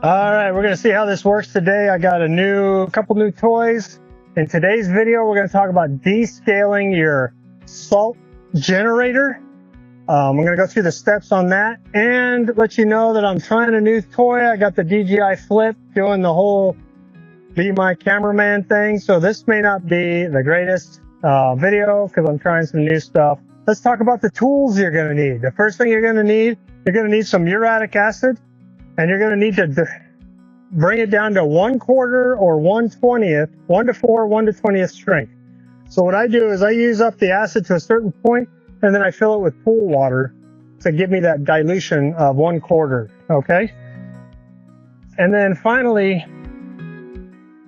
All right, we're gonna see how this works today. I got a couple new toys. In today's video, we're gonna talk about descaling your salt generator. I'm gonna go through the steps on that and let you know that I'm trying a new toy. I got the DJI Flip doing the whole be my cameraman thing. So this may not be the greatest video because I'm trying some new stuff. Let's talk about the tools you're gonna need. The first thing you're gonna need some muriatic acid, and you're gonna need to bring it down to 1/4 or 1/20th, 1 to 4, 1 to 20th strength. So what I do is I use up the acid to a certain point, and then I fill it with pool water to give me that dilution of 1/4, okay? And then finally,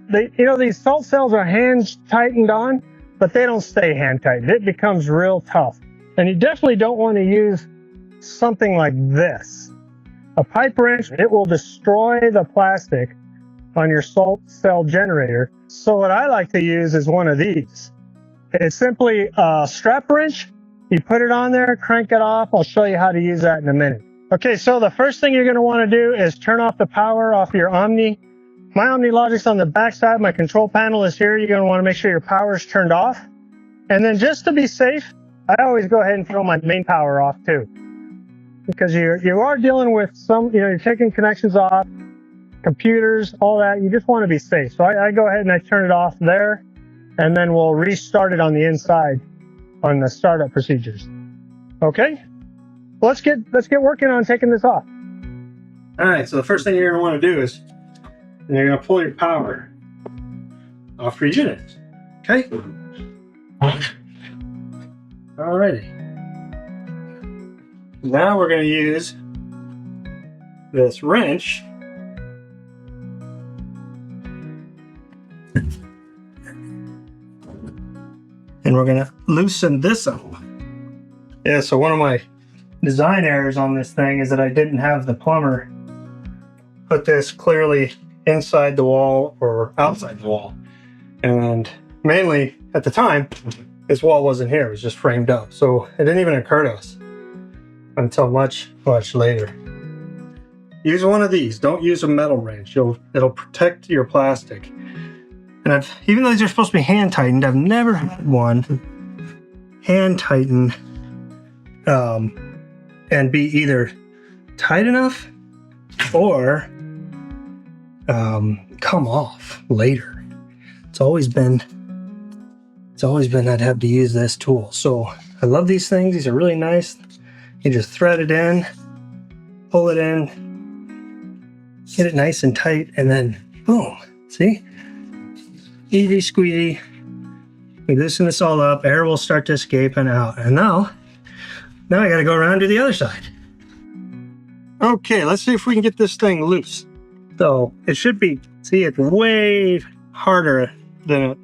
these salt cells are hand tightened on, but they don't stay hand tightened. It becomes real tough. And you definitely don't want to use something like this. A pipe wrench, it will destroy the plastic on your salt cell generator. So what I like to use is one of these. It's simply a strap wrench. You put it on there, crank it off. I'll show you how to use that in a minute. Okay, so the first thing you're going to want to do is turn off the power off your Omni. My Omni Logic's on the back side. My control panel is here. You're going to want to make sure your power is turned off. And then just to be safe, I always go ahead and throw my main power off too. Because you are dealing with some, you're taking connections off, computers, all that. You just want to be safe. So I go ahead and I turn it off there, and then we'll restart it on the inside on the startup procedures. Okay, let's get working on taking this off. All right, so the first thing you're going to want to do is you're going to pull your power off your unit. Okay. Alrighty. Now we're going to use this wrench and we're going to loosen this up. Yeah, so one of my design errors on this thing is that I didn't have the plumber put this clearly inside the wall or outside the wall. And mainly at the time, this wall wasn't here, it was just framed up. So it didn't even occur to us until much later. Use one of these. Don't use a metal wrench. It'll protect your plastic. And even though these are supposed to be hand tightened, I've never had one hand tighten and be either tight enough or come off later. It's always been I'd have to use this tool. So I love these things. These are really nice. You just thread it in, pull it in, get it nice and tight, and then boom, see? Easy squeezy. We loosen this all up, air will start to escape and out. And now I gotta go around to the other side. Okay, let's see if we can get this thing loose. So it should be, see, it's way harder than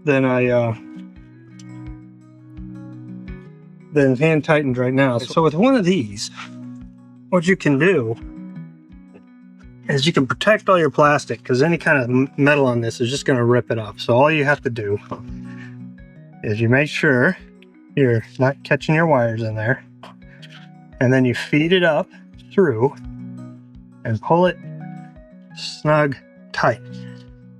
hand tightened right now. So with one of these, what you can do is you can protect all your plastic, because any kind of metal on this is just going to rip it up. So all you have to do is you make sure you're not catching your wires in there, and then you feed it up through and pull it snug tight.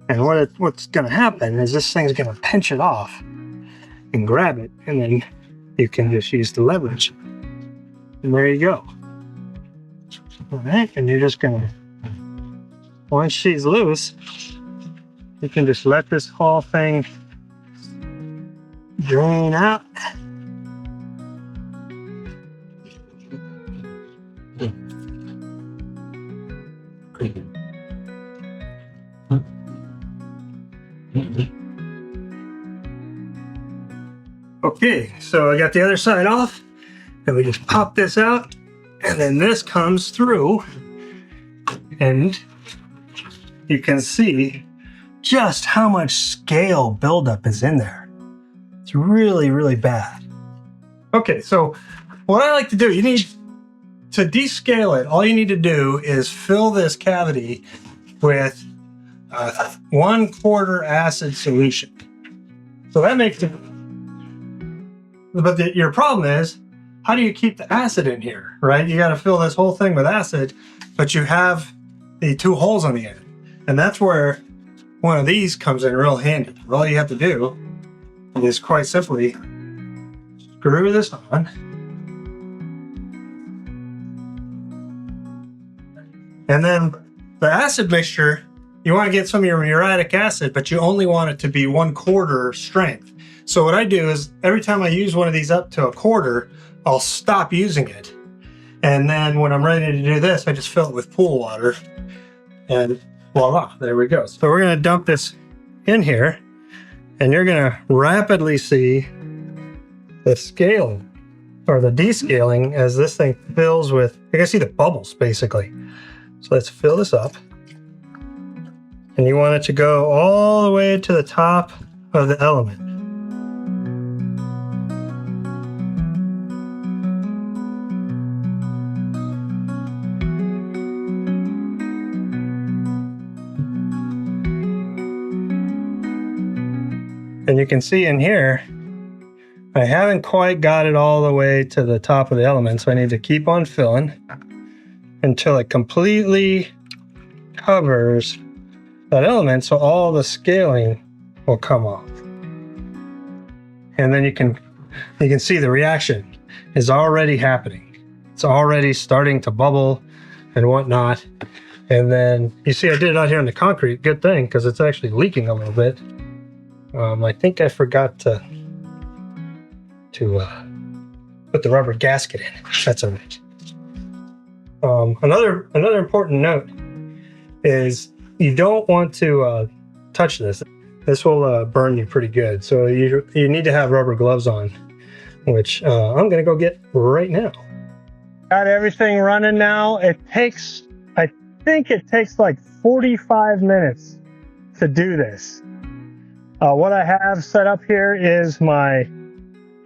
And what's going to happen is this thing's going to pinch it off and grab it, and then you can just use the leverage. And there you go. All right, and you're just going to, once she's loose, you can just let this whole thing drain out. Okay, so I got the other side off, and we just pop this out, and then this comes through, and you can see just how much scale buildup is in there. It's really, really bad. Okay, so what I like to do, you need to descale it. All you need to do is fill this cavity with 1/4 acid solution. So that makes it, but your problem is, how do you keep the acid in here, right? You got to fill this whole thing with acid, but you have the two holes on the end. And that's where one of these comes in real handy. All you have to do is quite simply screw this on. And then the acid mixture, you want to get some of your muriatic acid, but you only want it to be 1/4 strength. So what I do is every time I use one of these up to 1/4, I'll stop using it. And then when I'm ready to do this, I just fill it with pool water. And voila, there we go. So we're going to dump this in here, and you're going to rapidly see the scaling or the descaling as this thing fills with, you can see the bubbles basically. So let's fill this up. And you want it to go all the way to the top of the element. And you can see in here, I haven't quite got it all the way to the top of the element, so I need to keep on filling until it completely covers that element, so all the scaling will come off. And then you can see the reaction is already happening. It's already starting to bubble and whatnot. And then you see I did it out here on the concrete. Good thing, because it's actually leaking a little bit. I think I forgot to put the rubber gasket in. That's all right. Another important note is you don't want to touch this. This will burn you pretty good. So you need to have rubber gloves on, which I'm gonna go get right now. Got everything running now. I think it takes like 45 minutes to do this. What I have set up here is my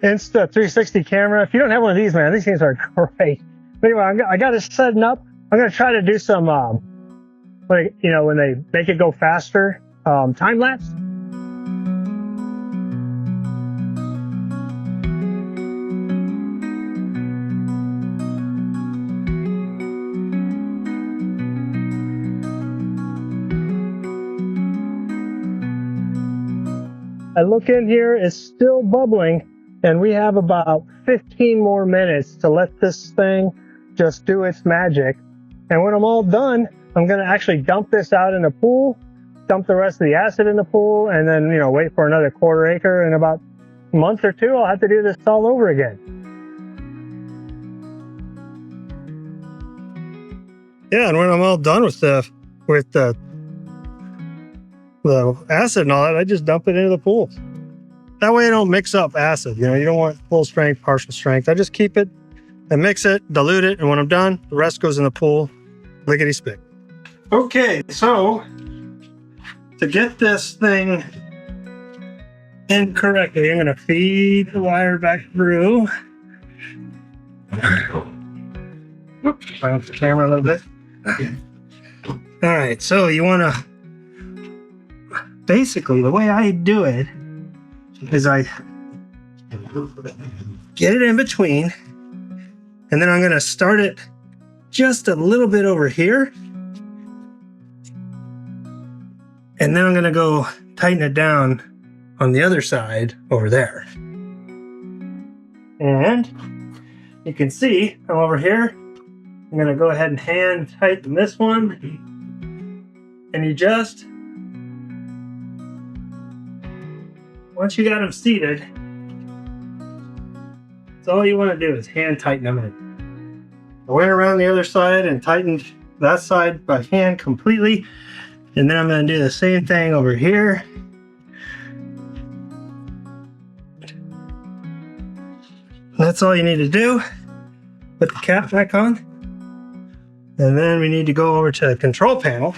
Insta 360 camera. If you don't have one of these, man, these things are great. But anyway, I got it setting up. I'm going to try to do some, like, you know, when they make it go faster, time lapse. I look in here, it's still bubbling, and we have about 15 more minutes to let this thing just do its magic. And when I'm all done, I'm gonna actually dump this out in the pool, dump the rest of the acid in the pool, and then, you know, wait for another 1/4 acre. In about a month or two, I'll have to do this all over again. Yeah, and when I'm all done with the acid and all that, I just dump it into the pool. That way I don't mix up acid. You know, you don't want full strength, partial strength. I just keep it and mix it, dilute it, and when I'm done, the rest goes in the pool. Lickety spit. Okay, so to get this thing in correctly, I'm gonna feed the wire back through. Oops, bring up the camera a little bit. All right, so you wanna, basically the way I do it is I get it in between, and then I'm gonna start it just a little bit over here, and then I'm gonna go tighten it down on the other side over there. And you can see I'm over here. I'm gonna go ahead and hand tighten this one, and you just, once you got them seated, that's all you want to do is hand tighten them in. I went around the other side and tightened that side by hand completely, and then I'm going to do the same thing over here. That's all you need to do. Put the cap back on, and then we need to go over to the control panel.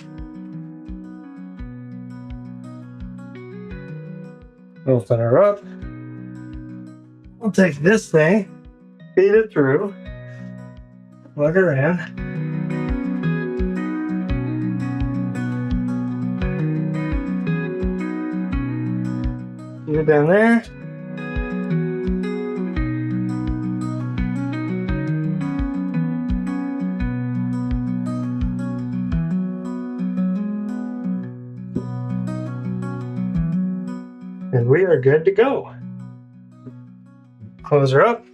Open her up. We'll take this thing, feed it through, plug her in. Get it down there. And we are good to go. Close her up.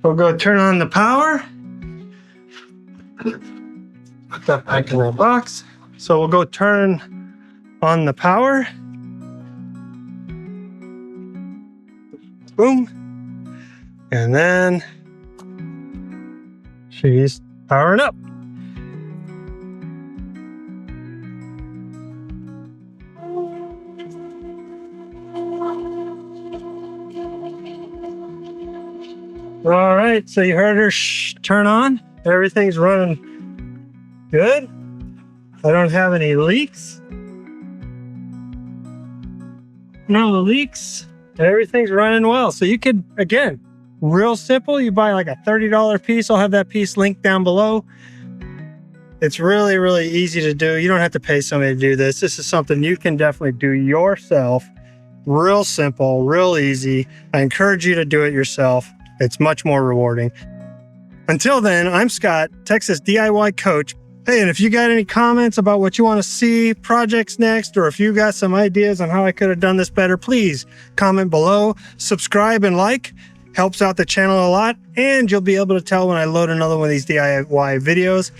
We'll go turn on the power. Put that back in that box. So we'll go turn on the power. Boom. And then she's powering up. All right, so you heard her turn on. Everything's running good. I don't have any leaks. No leaks. Everything's running well. So you could, again, real simple. You buy like a $30 piece. I'll have that piece linked down below. It's really, really easy to do. You don't have to pay somebody to do this. This is something you can definitely do yourself. Real simple, real easy. I encourage you to do it yourself. It's much more rewarding. Until then, I'm Scott, Texas DIY coach. Hey, and if you got any comments about what you want to see, projects next, or if you got some ideas on how I could have done this better, please comment below, subscribe and like. Helps out the channel a lot, and you'll be able to tell when I load another one of these DIY videos.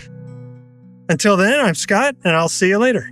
Until then, I'm Scott, and I'll see you later.